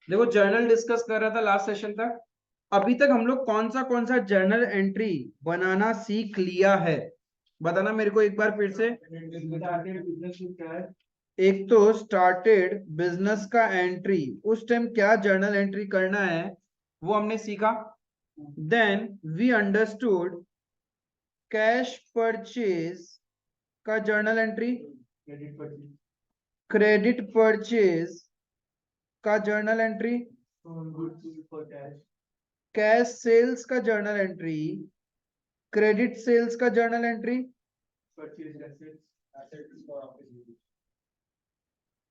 देखो journal discuss कर रहा था लास्ट सेशन तक। अभी तक हम लोग कौन सा जर्नल एंट्री बनाना सीख लिया है, बताना मेरे को एक बार फिर से। एक तो स्टार्टेड बिजनेस का एंट्री, उस टाइम क्या जर्नल एंट्री करना है वो हमने सीखा। Then we understood cash purchase का जर्नल एंट्री, क्रेडिट परचेज का जर्नल एंट्री, कैश सेल्स का जर्नल एंट्री, क्रेडिट सेल्स का जर्नल एंट्री,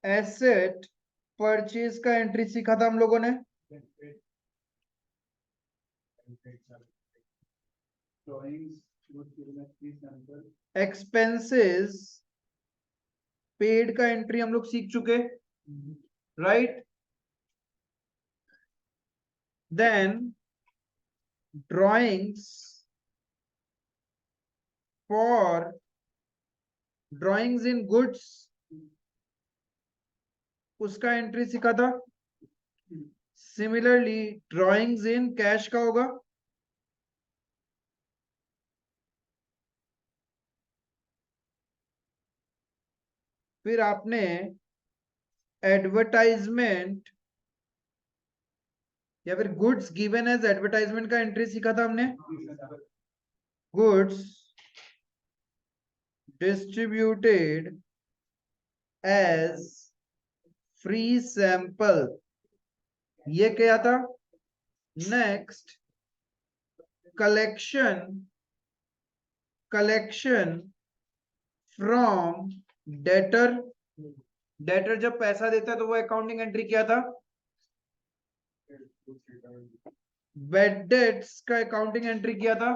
एसेट परचेज का एंट्री सीखा था हम लोगों ने। एक्सपेंसेस पेड का एंट्री हम लोग सीख चुके, right. Then drawings for drawings in goods, उसका एंट्री सीखा था। सिमिलरली ड्राइंग्स इन कैश का होगा। फिर आपने एडवर्टाइजमेंट या फिर गुड्स गिवन एज एडवर्टाइजमेंट का एंट्री सीखा था हमने। Goods distributed as free sample, ये क्या था। Next collection from debtor, debtor जब पैसा देता है तो वो अकाउंटिंग एंट्री क्या था। बेड डेट्स का अकाउंटिंग एंट्री किया था।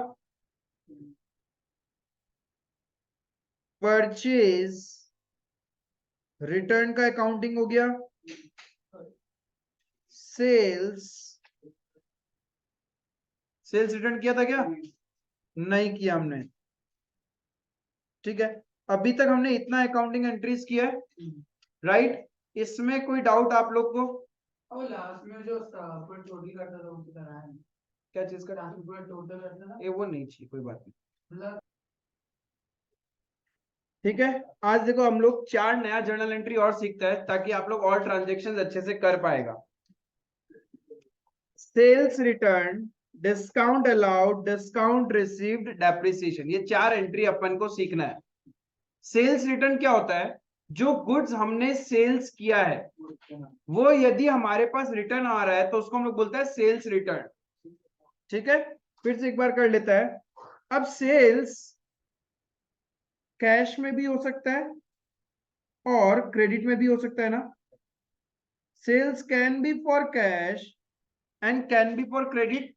परचेज रिटर्न का अकाउंटिंग हो गया। सेल्स रिटर्न किया था क्या, नहीं किया हमने। ठीक है, अभी तक हमने इतना अकाउंटिंग एंट्रीज किया है, राइट। इसमें कोई डाउट आप लोग को। और लास्ट में जो कोई टोटल करता था उसकी तरह है, क्या चीज का टोटल करता था ये, वो नहीं चाहिए, कोई बात नहीं। मतलब। ठीक है, आज देखो हम लोग 4 नया जर्नल एंट्री और सीखते हैं ताकि आप लोग और ट्रांजेक्शन अच्छे से कर पाएगा। Sales return, discount allowed, discount received, depreciation, ये 4 एंट्री अपन को सीखना है। सेल्स रिटर्न क्या होता है, जो गुड्स हमने सेल्स किया है वो यदि हमारे पास रिटर्न आ रहा है तो उसको हम लोग बोलते हैं सेल्स रिटर्न। ठीक है, फिर से एक बार कर लेता है। अब सेल्स कैश में भी हो सकता है और क्रेडिट में भी हो सकता है ना। Cells can be for cash and can be for credit.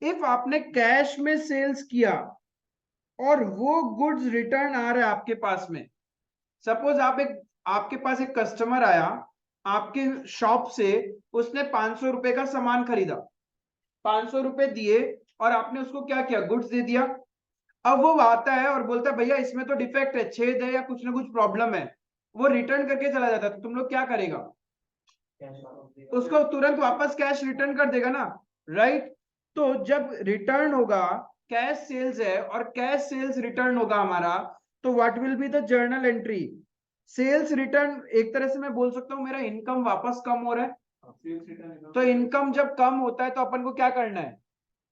If आपने कैश में सेल्स किया और वो गुड्स रिटर्न आ रहा है आपके पास में, सपोज आपके पास एक कस्टमर आया आपके शॉप से, उसने 500 रुपए का सामान खरीदा, 500 रुपए दिए और आपने उसको क्या किया, गुड्स दे दिया। अब वो आता है और बोलता है भैया इसमें तो डिफेक्ट है, छेद है या कुछ ना कुछ प्रॉब्लम है, वो रिटर्न करके चला जाता है, तो तुम लोग क्या करेगा, उसको तुरंत वापस कैश रिटर्न कर देगा ना, राइट। तो जब रिटर्न होगा, कैश सेल्स है और कैश सेल्स रिटर्न होगा हमारा, तो what will be the journal entry, sales return. एक तरह से मैं बोल सकता हूं मेरा इनकम वापस कम हो रहा है, तो इनकम जब कम होता है तो अपन को क्या करना है,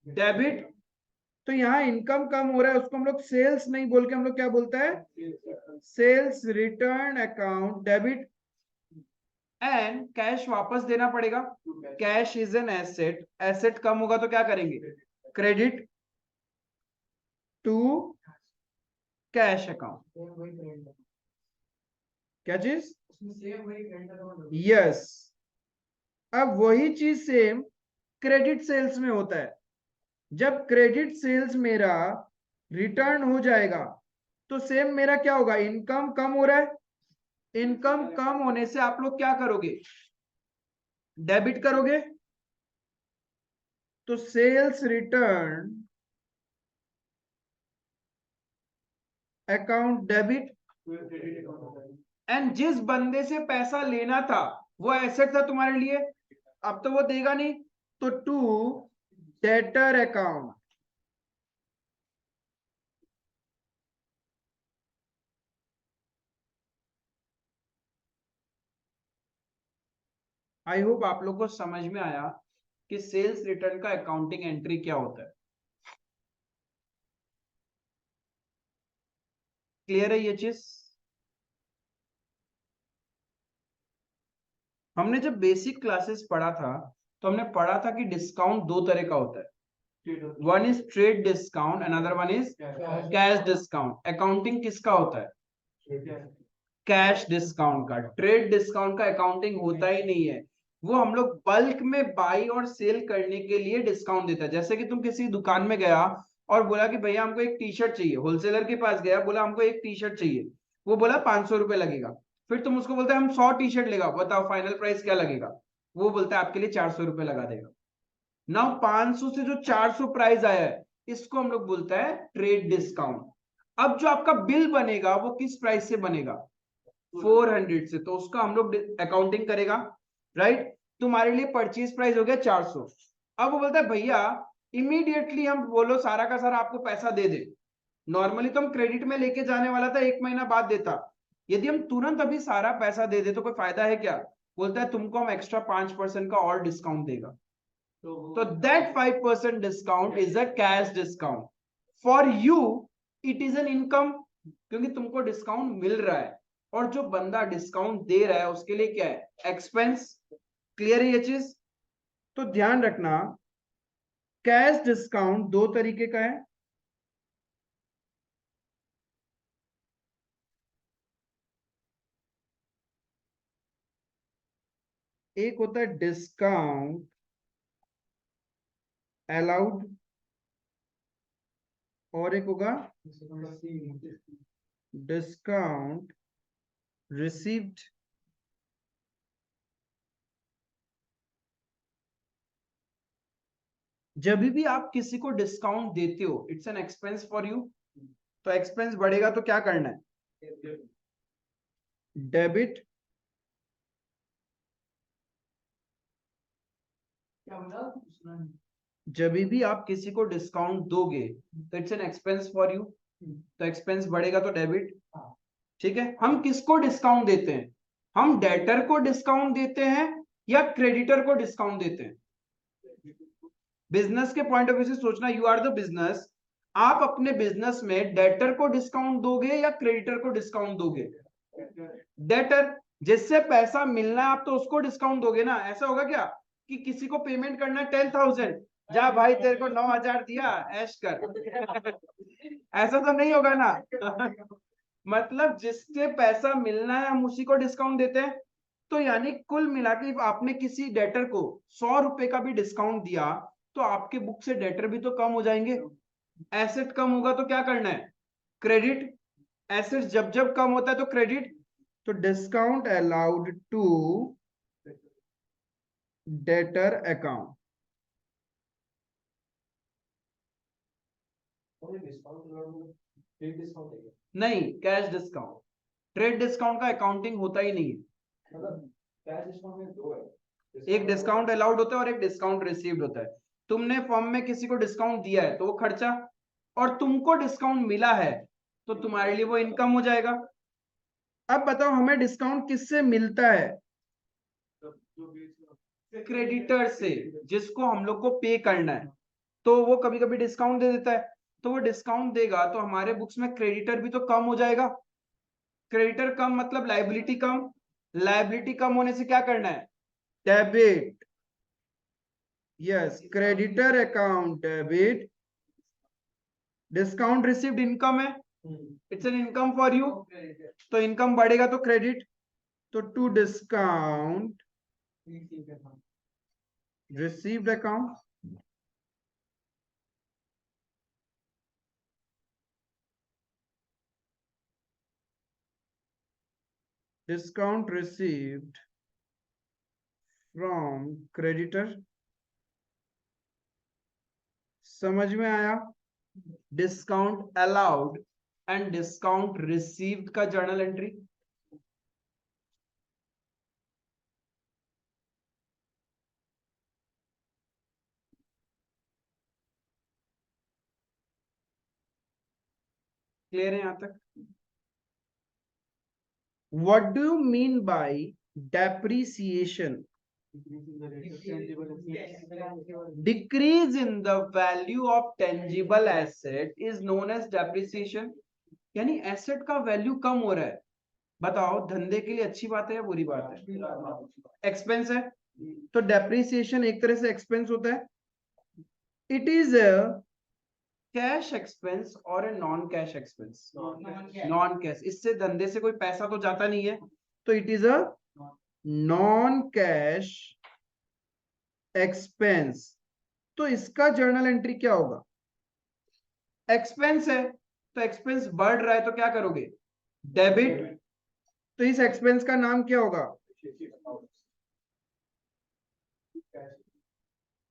डेबिट। तो यहाँ इनकम कम हो रहा है, उसको हम लोग सेल्स नहीं बोल के हम लोग क्या बोलते हैं, sales return account debit. And cash वापस देना पड़ेगा, cash is an asset, asset कम होगा तो क्या करेंगे, क्रेडिट टू कैश अकाउंट। क्या चीज, यस। अब वही चीज सेम क्रेडिट सेल्स में होता है। जब क्रेडिट सेल्स मेरा रिटर्न हो जाएगा तो सेम मेरा क्या होगा, इनकम कम हो रहा है, इनकम कम होने से आप लोग क्या करोगे, डेबिट करोगे। तो sales return account debit. And जिस बंदे से पैसा लेना था वो एसेट था तुम्हारे लिए, अब तो वो देगा नहीं, तो to debtor account. I hope आप लोग को समझ में आया कि सेल्स रिटर्न का अकाउंटिंग एंट्री क्या होता है। क्लियर है ये चीज? हमने जब बेसिक क्लासेस पढ़ा था तो हमने पढ़ा था कि डिस्काउंट दो तरह का होता है। One is trade discount, another one is cash discount. Accounting किसका होता है? कैश डिस्काउंट का। ट्रेड डिस्काउंट का अकाउंटिंग होता ही नहीं है। वो हम लोग बल्क में बाई और सेल करने के लिए डिस्काउंट देता है। जैसे कि तुम किसी दुकान में गया और बोला कि भैया हमको एक टी शर्ट चाहिए, होलसेलर के पास गया, बोला हमको एक टी शर्ट चाहिए, वो बोला 500 रुपये लगेगा। फिर तुम उसको बोलते हम 100 टी शर्ट लेगा, बताओ फाइनल प्राइस क्या लगेगा? वो बोलता है आपके लिए 400 रुपये लगा देगा। ना 500 से जो 400 प्राइस आया है, इसको हम लोग बोलता है ट्रेड डिस्काउंट। अब जो आपका बिल बनेगा वो किस प्राइस से बनेगा? 400 से, तो उसका हम लोग अकाउंटिंग करेगा, राइट? तुम्हारे लिए परचेज प्राइस हो गया 400। अब वो बोलता है भैया इमीडिएटली हम बोलो सारा का सारा आपको पैसा दे दे। नॉर्मली तो हम क्रेडिट में लेके जाने वाला था, 1 महीना बाद देता। यदि हम तुरंत अभी सारा पैसा दे दे तो कोई फायदा है क्या? बोलता है तुमको हम एक्स्ट्रा 5% का और डिस्काउंट देगा। तो that 5% discount is a cash discount. For you it is an income, क्योंकि तुमको डिस्काउंट मिल रहा है, और जो बंदा डिस्काउंट दे रहा है उसके लिए क्या है? एक्सपेंस। क्लियर है ये चीज? तो ध्यान रखना, कैश डिस्काउंट दो तरीके का है। एक होता है डिस्काउंट अलाउड, और एक होगा डिस्काउंट रिसीव्ड। जब भी आप किसी को डिस्काउंट देते हो it's an expense for you. तो एक्सपेंस बढ़ेगा तो क्या करना है? डेबिट। जब भी आप किसी को डिस्काउंट दोगे तो it's an expense for you, तो एक्सपेंस बढ़ेगा तो डेबिट। ठीक है, हम किसको डिस्काउंट देते हैं? हम डेटर को डिस्काउंट देते हैं या क्रेडिटर को डिस्काउंट देते हैं? बिजनेस के पॉइंट ऑफ व्यू से सोचना, यू आर द बिजनेस। आप अपने बिजनेस में डेटर को डिस्काउंट दोगे या क्रेडिटर को डिस्काउंट दोगे? डेटर। जिससे पैसा मिलना है आप तो उसको डिस्काउंट दोगे ना। ऐसा होगा क्या कि किसी को पेमेंट करना है 10,000, जा भाई तेरे को 9,000 दिया, ऐश कर। ऐसा तो नहीं होगा ना। मतलब जिससे पैसा मिलना है हम उसी को डिस्काउंट देते हैं। तो यानी कुल मिला के आपने किसी डेटर को 100 रुपए का भी डिस्काउंट दिया तो आपके बुक से डेटर भी तो कम हो जाएंगे। एसेट कम होगा तो क्या करना है? क्रेडिट। एसेट जब जब कम होता है तो क्रेडिट। तो discount allowed to debtor account. नहीं, कैश डिस्काउंट। ट्रेड डिस्काउंट का अकाउंटिंग होता ही नहीं है। एक डिस्काउंट अलाउड होता है और एक डिस्काउंट रिसीव्ड होता है। तुमने फॉर्म में किसी को डिस्काउंट दिया है तो वो खर्चा, और तुमको डिस्काउंट मिला है तो तुम्हारे लिए वो इनकम हो जाएगा। अब बताओ हमें डिस्काउंट किससे मिलता है? क्रेडिटर से, जिसको हम लोग को पे करना है। तो वो कभी कभी डिस्काउंट दे देता है, तो वो डिस्काउंट देगा तो हमारे बुक्स में क्रेडिटर भी तो कम हो जाएगा। क्रेडिटर कम मतलब लाइबिलिटी कम। लाइबिलिटी कम होने से क्या करना है? Debit. Yes, creditor account debit. Discount received income है, it's an income for you. तो इनकम बढ़ेगा तो क्रेडिट। तो to discount received account. Discount received from creditor. समझ में आया? Discount allowed and discount received का जर्नल एंट्री। क्लियर है यहां तक? What do you mean by depreciation? Decrease in the value of tangible asset is known as depreciation. यानी asset का value कम हो रहा है। बताओ धंधे के लिए अच्छी बात है या बुरी बात है? एक्सपेंस है, तो डेप्रिसिएशन एक तरह से एक्सपेंस होता है। It is a cash expense और a non cash expense. Non cash, इससे धंधे से कोई पैसा तो जाता नहीं है, तो it is a non cash expense. तो इसका जर्नल एंट्री क्या होगा? एक्सपेंस है तो एक्सपेंस बढ़ रहा है तो क्या करोगे? डेबिट। तो इस एक्सपेंस का नाम क्या होगा?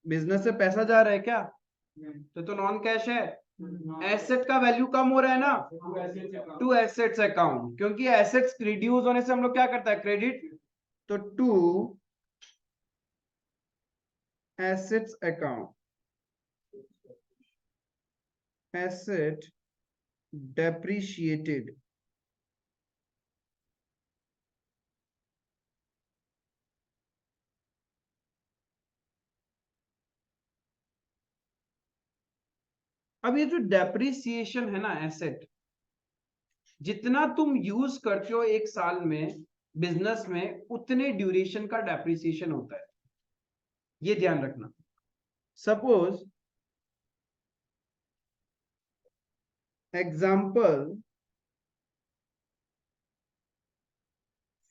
बिजनेस से पैसा जा रहा है क्या? तो नॉन कैश है। एसेट का वैल्यू कम हो रहा है ना, टू एसेट्स अकाउंट, क्योंकि एसेट्स रिड्यूस होने से हम लोग क्या करता है? क्रेडिट। तो to assets account, asset depreciated. अब ये जो डेप्रिसिएशन है ना एसेट, जितना तुम यूज करते हो एक साल में बिजनेस में, उतने ड्यूरेशन का डेप्रिसिएशन होता है, ये ध्यान रखना। Suppose example,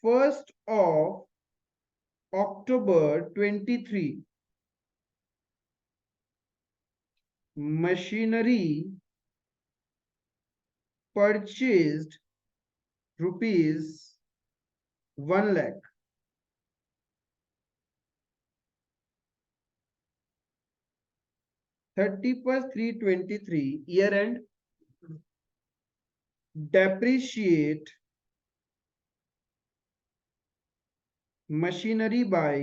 1st of October 23, machinery purchased rupees 1 lakh. (31st 3/23) year end, depreciate machinery by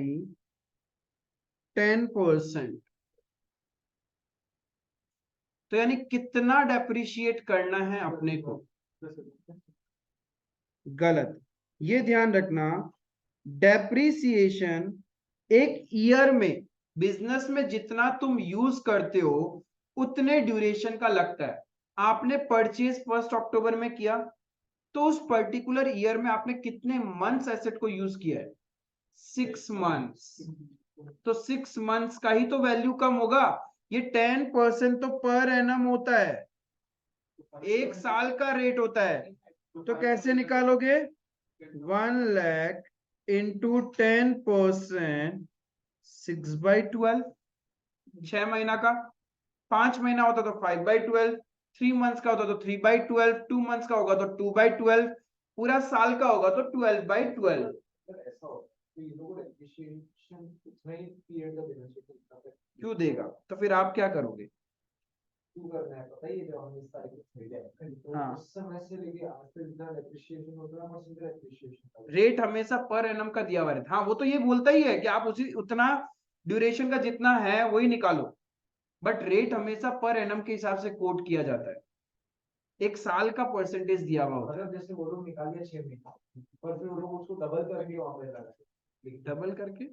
10%. तो यानी कितना डेप्रिशिएट करना है अपने को? गलत, ये ध्यान रखना। डेप्रिसिएशन एक ईयर में बिजनेस में जितना तुम यूज करते हो उतने ड्यूरेशन का लगता है। आपने परचेज 1 अक्टूबर में किया, तो उस पर्टिकुलर ईयर में आपने कितने मंथ्स एसेट को यूज किया है? 6 मंथ्स। तो 6 मंथ्स का ही तो वैल्यू कम होगा। ये 10% तो पर एनम होता है, एक साल का रेट होता है। तो कैसे निकालोगे? 1 लाख इंटू 10%, 6/12, 6 महीना का। 5 महीना होता तो 5/12, 3 मंथ्स का होता तो 3/12, 2 मंथ्स का होगा तो 2/12, पूरा साल का होगा तो 12/12। क्यों देगा? तो फिर आप क्या करोगे? हाँ, रेट हमेशा पर एनम का दिया हुआ रहता है। हाँ, वो तो ये बोलता ही है कि आप उसी उतना ड्यूरेशन का जितना है वही निकालो, बट रेट हमेशा पर एनम के हिसाब से कोट किया जाता है, एक साल का परसेंटेज दिया हुआ होता है। जैसे वो लोग निकाल लिया 6 महीना, पर फिर वो लोग उसको डबल करके वहां पे लगा, डबल करके,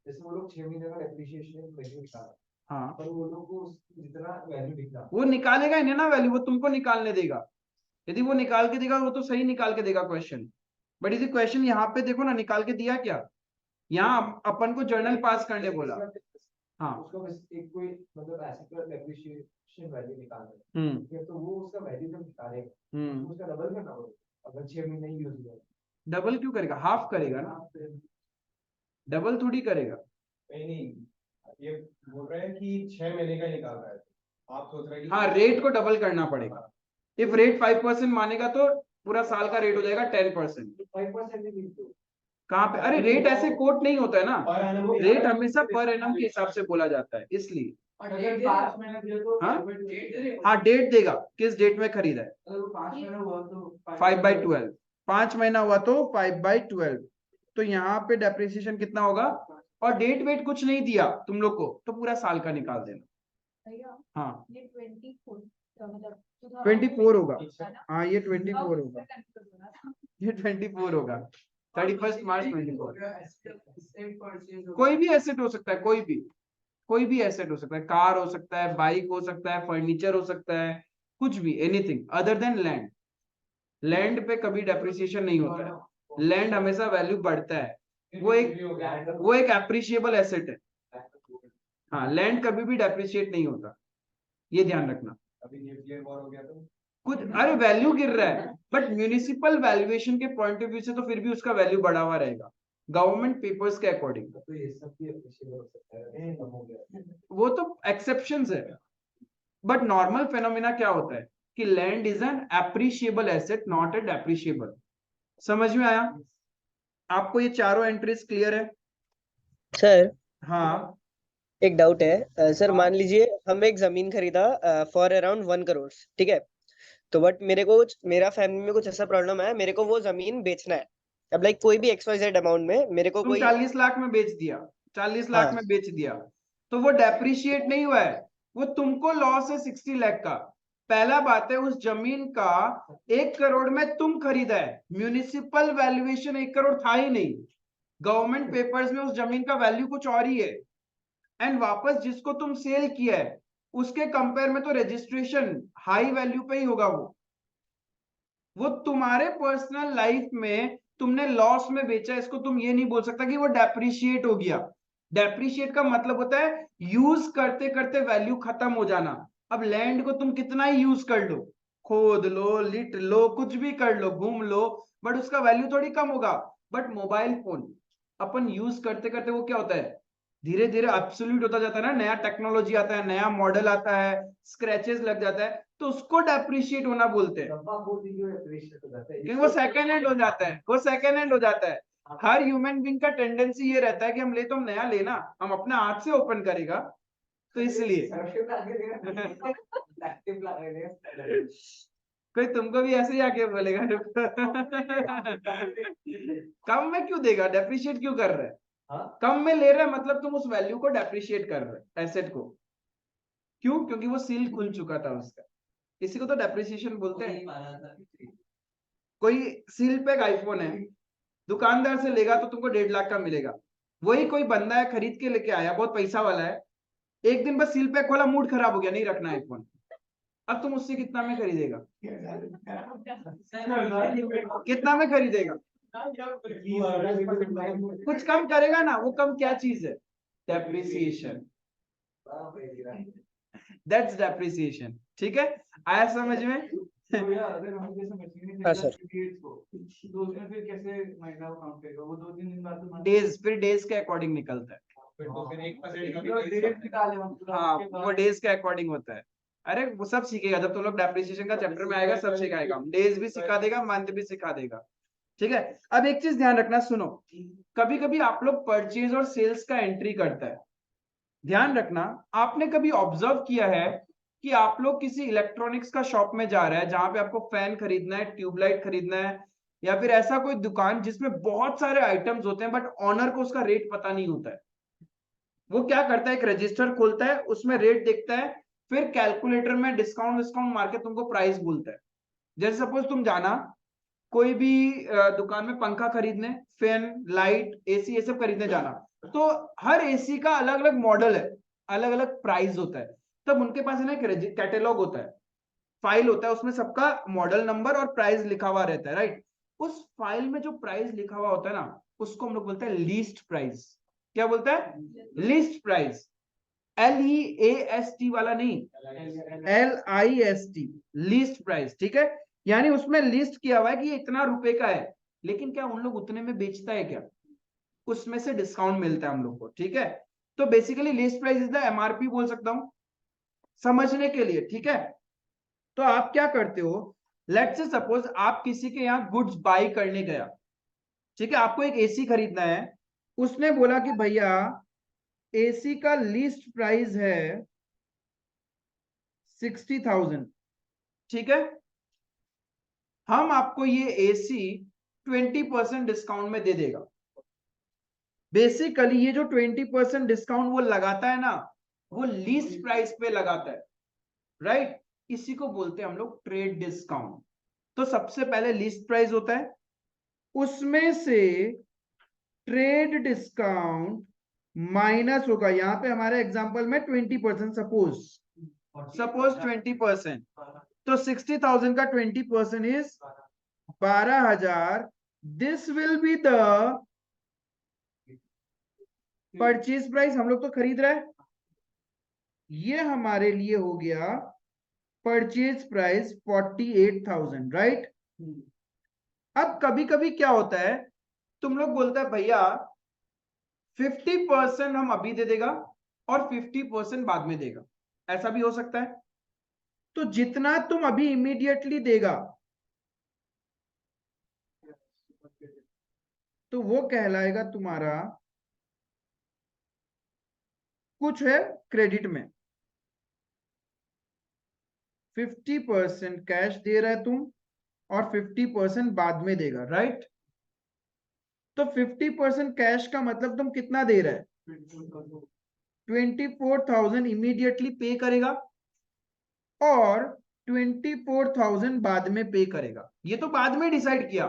जैसे वो लोग 6 महीने का डेप्रिसिएशन वैल्यू निकाला। हाँ, पर वो लोग को जितना वैल्यू दिखा, वो निकालेगा ही नहीं ना वैल्यू, वो तुमको निकालने देगा। यदि वो निकाल के देगा वो तो सही निकाल के देगा क्वेश्चन, बट इसी क्वेश्चन यहाँ पे देखो ना निकाल के दिया क्या, यहाँ अपन को जर्नल पास करने बोला। हाँ, उसका बस एक कोई मतलब ऐसे डेप्रिसिएशन वैल्यू निकालना है, तो वो उसका वैल्यू जब निकालेगा उसका डबल करना होगा। अगर 6 महीने यूज हुआ, डबल क्यों करेगा? हाफ करेगा ना, डबल थोड़ी करेगा। नहीं, ये बोल रहा है कि 6 महीने का निकाल रहा है, आप सोच रहे हैं कि हाँ, रेट को डबल करना पड़ेगा। इफ रेट 5% मानेगा तो पूरा साल का रेट हो जाएगा 10%। 5% कहाँ पे? अरे रेट ऐसे कोट नहीं होता है ना, रेट हमेशा पर एनम के हिसाब से बोला जाता है, इसलिए। हाँ, हाँ, डेट देगा, किस डेट में खरीदा है। 5/12, 5 महीना हुआ तो 5/12। तो यहाँ पे डेप्रिसिएशन कितना होगा? और डेट वेट कुछ नहीं दिया तुम लोग को, तो पूरा साल का निकाल देना। हाँ, ये 24 मतलब 24 होगा। हाँ ये 24 होगा, ये 24 होगा, 31 मार्च 24। कोई भी एसेट हो सकता है, कोई भी एसेट हो सकता है, कार हो सकता है, बाइक हो सकता है, फर्नीचर हो सकता है, कुछ भी, anything other than land. Land पे कभी डेप्रिसिएशन नहीं होता है, लैंड हमेशा वैल्यू बढ़ता है, वो एक एप्रिशिएबल एसेट है। हाँ, लैंड कभी भी डेप्रिशिएट नहीं होता, ये ध्यान रखना। अभी न्यूक्लियर वॉर हो गया तो कुछ, अरे वैल्यू गिर रहा है, बट म्यूनिसिपल वैल्यूएशन के पॉइंट ऑफ व्यू से तो फिर भी उसका वैल्यू बढ़ा हुआ रहेगा, गवर्नमेंट पेपर्स के अकॉर्डिंग। तो ये सब भी appreciable हो सकता है, कम हो गया। वो तो एक्सेप्शंस है, बट नॉर्मल फेनोमेना क्या होता है कि land is an appreciable asset, not a depreciable. समझ में आया आपको? ये चारों एंट्रीज क्लियर है? सर हाँ एक डाउट है सर, हाँ। मान लीजिए हम एक जमीन खरीदा फॉर अराउंड 1 करोड़, ठीक है। तो बट मेरा फैमिली में कुछ ऐसा प्रॉब्लम है, मेरे को वो जमीन बेचना है। अब लाइक कोई भी XYZ अमाउंट में मेरे को तुम कोई 40 लाख में बेच दिया, 40 लाख हाँ में बेच दिया, तो वो डेप्रिशिएट नहीं हुआ है, वो तुमको लॉस है 60 लाख का। पहला बात है, उस जमीन का 1 करोड़ में तुम खरीदा है, म्यूनिसिपल वैल्यूएशन 1 करोड़ था ही नहीं, गवर्नमेंट पेपर्स में उस जमीन का वैल्यू कुछ और ही है। एंड वापस जिसको तुम सेल किया है उसके कंपेयर में तो रजिस्ट्रेशन हाई वैल्यू पे ही होगा। वो तुम्हारे पर्सनल लाइफ में तुमने लॉस में बेचा, इसको तुम ये नहीं बोल सकता कि वो डेप्रिशिएट हो गया। डेप्रिशिएट का मतलब होता है यूज करते करते वैल्यू खत्म हो जाना। अब लैंड को तुम कितना ही यूज कर लो, खोद लो, लिट लो, कुछ भी कर लो, घूम लो, बट उसका वैल्यू थोड़ी कम होगा। But mobile phone upon use करते करते वो क्या होता है, धीरे धीरे एब्सोल्यूट होता जाता है ना, नया टेक्नोलॉजी आता है, नया मॉडल आता है, स्क्रैचेस लग जाता है, तो उसको डेप्रिशिएट होना बोलते हैं, क्योंकि वो सेकेंड हैंड हो जाता है, वो सेकेंड हैंड हो जाता है। हर ह्यूमन बीइंग का टेंडेंसी ये रहता है कि हम ले तो हम नया लेना, हम अपने हाथ से ओपन करेगा, तो इसलिए कोई तुमको भी ऐसे ही आके बोलेगा कम में क्यों देगा, डेप्रिशिएट क्यों कर रहा है? कम में ले रहा है मतलब तुम उस वैल्यू को डेप्रिशिएट कर रहे हो, एसेट को। क्यों? क्योंकि वो सील खुल चुका था उसका, इसी को तो डेप्रिसिएशन बोलते हैं। कोई सील पे एक आईफोन है, दुकानदार से लेगा तो तुमको 1.5 लाख का मिलेगा, वही कोई बंदा है खरीद के लेके आया, बहुत पैसा वाला है, एक दिन बस सील पैक खोला, मूड खराब हो गया, नहीं रखना आईफोन, अब तुम उससे कितना में खरीदेगा? कितना में खरीदेगा? कुछ कम करेगा ना, वो कम क्या चीज है? Depreciation, that's depreciation. ठीक है, आया समझ में? हाँ सर। डेज, फिर डेज के अकॉर्डिंग निकलता है। हाँ, वो डेज के अकॉर्डिंग होता है। अरे वो सब सीखेगा, जब तुम लोग डेप्रिसिएशन का चैप्टर में आएगा सब सिखाएगा, डेज भी सिखा देगा, मंथ भी सिखा देगा। ठीक है, अब एक चीज ध्यान रखना, सुनो, कभी कभी आप लोग परचेज और सेल्स का एंट्री करता है, ध्यान रखना, आपने कभी ऑब्जर्व किया है कि आप लोग किसी इलेक्ट्रॉनिक्स का शॉप में जा रहे हैं जहां पे आपको फैन खरीदना है, ट्यूबलाइट खरीदना है, या फिर ऐसा कोई दुकान जिसमें बहुत सारे आइटम्स होते हैं बट ऑनर को उसका रेट पता नहीं होता है। वो क्या करता है, एक रजिस्टर खोलता है, उसमें रेट देखता है, फिर कैलकुलेटर में डिस्काउंट विस्काउंट मार के तुमको प्राइस बोलता है। जैसे सपोज तुम जाना कोई भी दुकान में पंखा खरीदने, फैन, लाइट, एसी, ये सब खरीदने जाना, तो हर एसी का अलग अलग मॉडल है, अलग अलग प्राइस होता है, तब उनके पास है ना एक कैटेलॉग होता है, फाइल होता है, उसमें सबका मॉडल नंबर और प्राइस लिखा हुआ रहता है, राइट? उस फाइल में जो प्राइस लिखा हुआ होता है ना, उसको हम लोग बोलते हैं लीस्ट प्राइस। क्या बोलता है? Least price. LEAST वाला नहीं, LIST, लीस्ट प्राइस। ठीक है, यानी उसमें लिस्ट किया हुआ है कि ये इतना रुपए का है, लेकिन क्या उन लोग उतने में बेचता है क्या? उसमें से डिस्काउंट मिलता है हम लोग को। ठीक है, तो basically list price is the MRP बोल सकता हूं समझने के लिए। ठीक है, तो आप क्या करते हो, लेट्स से सपोज आप किसी के यहाँ गुड्स बाई करने गया, ठीक है, आपको एक एसी खरीदना है, उसने बोला कि भैया एसी का लिस्ट प्राइस है 60,000, ठीक है, हम आपको ये एसी 20% डिस्काउंट में दे देगा। बेसिकली ये जो 20% डिस्काउंट वो लगाता है ना, वो लीस्ट प्राइस पे लगाता है, राइट? इसी को बोलते हैं हम लोग ट्रेड डिस्काउंट। तो सबसे पहले लिस्ट प्राइस होता है, उसमें से ट्रेड डिस्काउंट माइनस होगा, यहाँ पे हमारे एग्जांपल में 20%, सपोज 20%, तो 60,000 का 20% is 12,000। This will be the purchase price, हम लोग तो खरीद रहे हैं, ये हमारे लिए हो गया परचेज प्राइस 48,000, राइट। अब कभी कभी क्या होता है, तुम लोग बोलते हैं भैया 50% हम अभी दे देगा और 50% बाद में देगा, ऐसा भी हो सकता है। तो जितना तुम अभी इमीडिएटली देगा तो वो कहलाएगा तुम्हारा कुछ है क्रेडिट में। 50% कैश दे रहे तुम और 50% बाद में देगा, राइट। तो 50% कैश का मतलब तुम कितना दे रहे हैं, 24,000 इमीडिएटली पे करेगा और 24,000 बाद में पे करेगा। ये तो बाद में डिसाइड किया,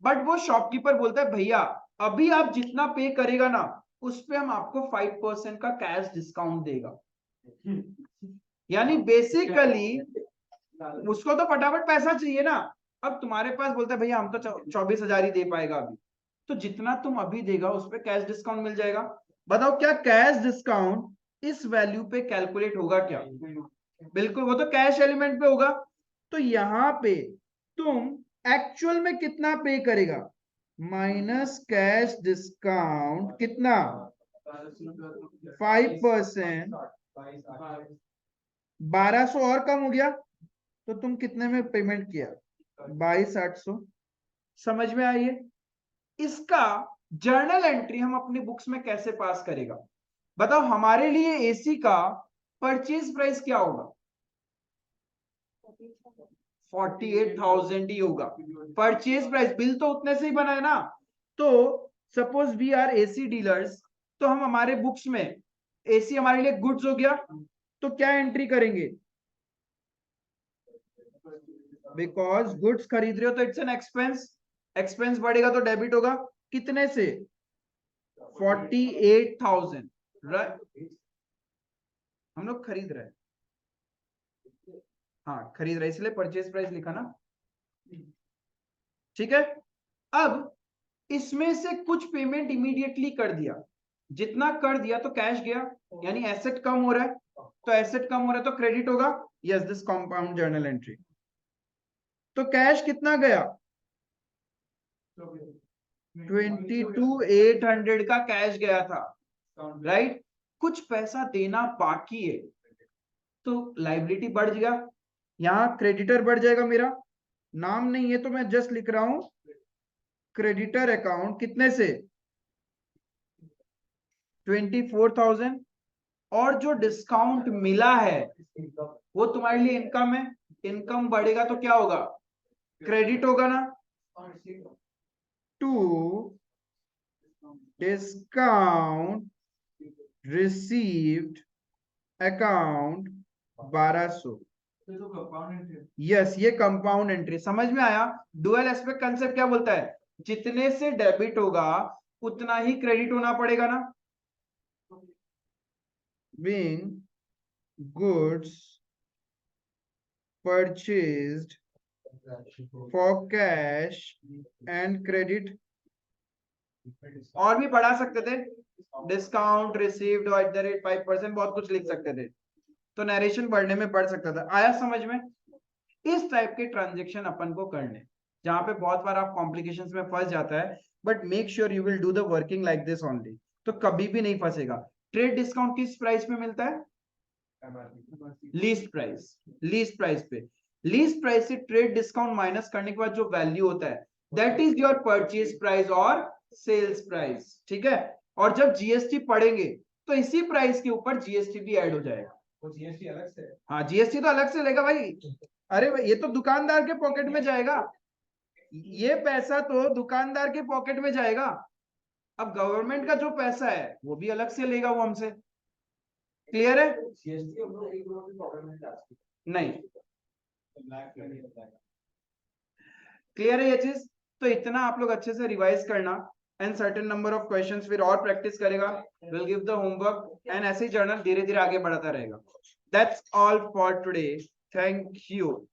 बट वो शॉपकीपर बोलता है भैया अभी आप जितना पे करेगा ना उस पे हम आपको 5% का कैश डिस्काउंट देगा। यानी बेसिकली उसको तो फटाफट पैसा चाहिए ना। अब तुम्हारे पास बोलता है भैया हम तो 24,000 ही दे पाएगा अभी, तो जितना तुम अभी देगा उस पे कैश डिस्काउंट मिल जाएगा। बताओ क्या कैश डिस्काउंट इस वैल्यू पे कैलकुलेट होगा क्या? बिल्कुल, वो तो कैश एलिमेंट पे होगा। तो यहां पे तुम एक्चुअल में कितना पे करेगा, माइनस कैश डिस्काउंट कितना, 5%, 1200 और कम हो गया, तो तुम कितने में पेमेंट किया, 22,800। समझ में आई है? इसका जर्नल एंट्री हम अपनी बुक्स में कैसे पास करेगा? बताओ हमारे लिए एसी का परचेज प्राइस क्या होगा, 48,000 ही होगा। परचेज प्राइस बिल तो उतने से ही बना है ना। तो suppose we are AC dealers, तो हम हमारे बुक्स में एसी हमारे लिए गुड्स हो गया, तो क्या एंट्री करेंगे, बिकॉज गुड्स खरीद रहे हो तो इट्स एन एक्सपेंस, एक्सपेंस बढ़ेगा तो डेबिट होगा, कितने से, 48,000, राइट। हम लोग खरीद रहे हैं, हाँ खरीद रहे, इसलिए परचेज प्राइस लिखा ना, ठीक है। अब इसमें से कुछ पेमेंट इमीडिएटली कर दिया, जितना कर दिया तो कैश गया, यानी एसेट कम हो रहा है, तो एसेट कम हो रहा है तो क्रेडिट होगा, yes this compound journal entry. तो कैश कितना गया, 22,800 का कैश गया था, राइट। कुछ पैसा देना बाकी है तो लाइबिलिटी बढ़ जाएगा, यहां क्रेडिटर बढ़ जाएगा, मेरा नाम नहीं है तो मैं जस्ट लिख रहा हूं क्रेडिटर अकाउंट, कितने से, 24,000, और जो डिस्काउंट मिला है वो तुम्हारे लिए इनकम है, इनकम बढ़ेगा तो क्या होगा, क्रेडिट होगा ना। To discount received account 1200, yes ये कंपाउंड एंट्री। समझ में आया? डुअल एस्पेक्ट कंसेप्ट क्या बोलता है, जितने से डेबिट होगा उतना ही क्रेडिट होना पड़ेगा ना। being goods purchased for cash and credit, और भी बढ़ा सकते थे, discount received at the rate 5%, बहुत कुछ लिख सकते थे, तो नरेशन बढ़ने में बढ़ सकता था। आया समझ में? इस टाइप के ट्रांजेक्शन अपन को करने, जहां पे बहुत बार आप कॉम्प्लिकेशंस में फंस जाता है, but make sure you will do the working like this only, तो कभी भी नहीं फंसेगा। ट्रेड डिस्काउंट किस प्राइस में मिलता है, लीस्ट प्राइस, लीस्ट प्राइस पे। लीस्ट प्राइस से ट्रेड डिस्काउंट माइनस करने के बाद जो वैल्यू होता है that is your purchase price और सेल्स प्राइस, ठीक है। और जब जीएसटी पढ़ेंगे तो इसी प्राइस के ऊपर जीएसटी भी ऐड हो जाएगा। वो जीएसटी अलग से, हाँ जीएसटी तो अलग से लेगा भाई, अरे भाई ये तो दुकानदार के पॉकेट में जाएगा, ये पैसा तो दुकानदार के पॉकेट में जाएगा। अब गवर्नमेंट का जो पैसा है वो भी अलग से लेगा वो हमसे, क्लियर है? जीएसटी हम लोग एक लोगों की प्रॉब्लम है, नहीं, क्लियर है ये चीज? तो इतना आप लोग अच्छे से रिवाइज करना and certain number of questions फिर और प्रैक्टिस करेगा, will give the homework and ऐसे जर्नल धीरे धीरे आगे बढ़ता रहेगा. That's all for today. Thank you.